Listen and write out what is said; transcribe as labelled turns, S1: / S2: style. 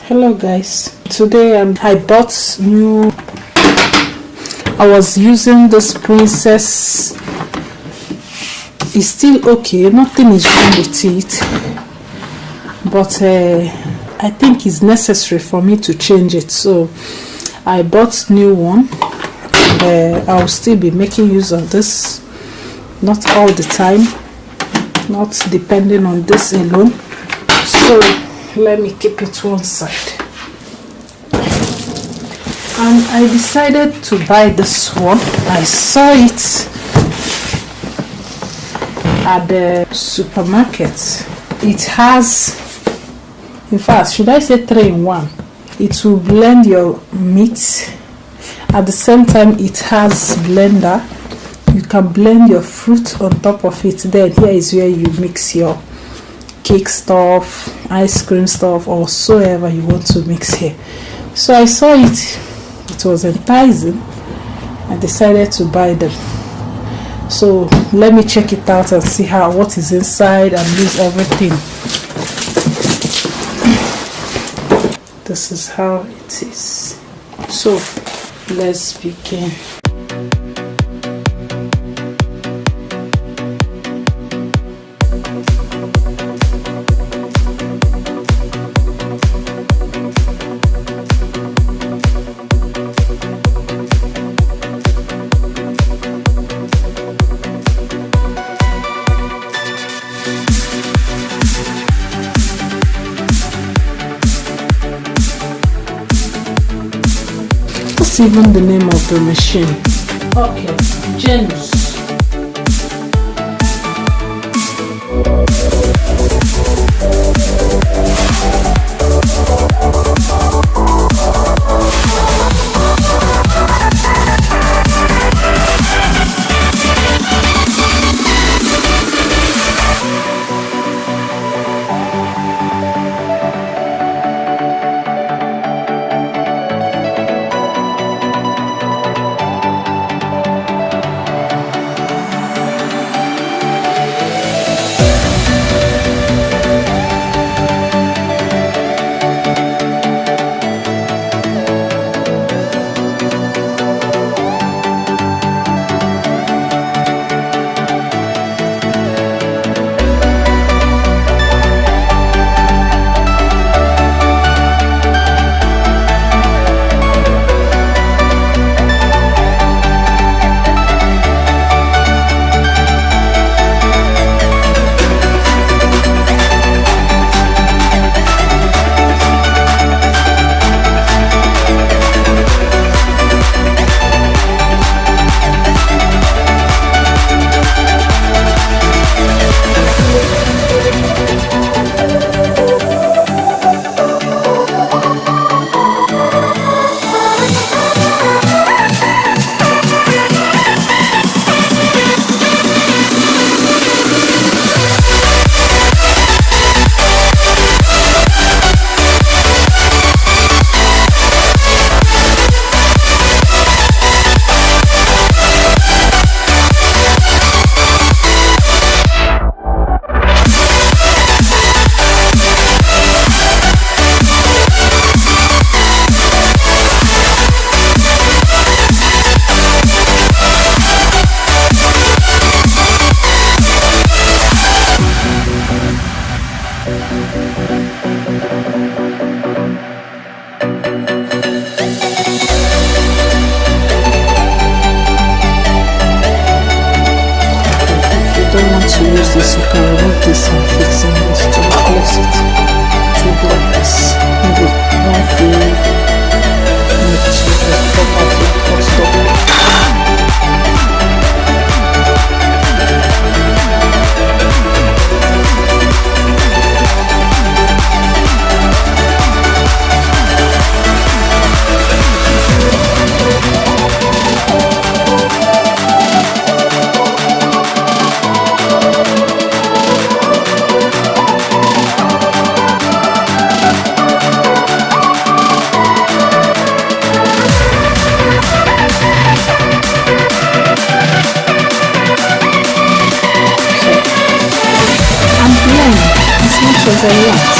S1: Hello guys, today I bought new. I was using this princess. It's still okay, nothing is wrong with it, but I think it's necessary for me to change it, so I bought new one. I'll still be making use of this, not all the time, not depending on this alone. So let me keep it one side. And I decided to buy this one. I saw it at the supermarket. It has, in fact, should I say 3-in-1? It will blend your meat. At the same time, it has blender. You can blend your fruit on top of it. Then here is where you mix your cake stuff, ice cream stuff, or whatsoever you want to mix here. So I saw it. It was enticing. I decided to buy them. So let me check it out and see what is inside and use everything. This is how it is. So let's begin. What's even the name of the machine? Okay, Janus. To use this, you can remove this and fix this to replace it. Two blocks, maybe one full, need to just pop out the hot stop. As much as I want.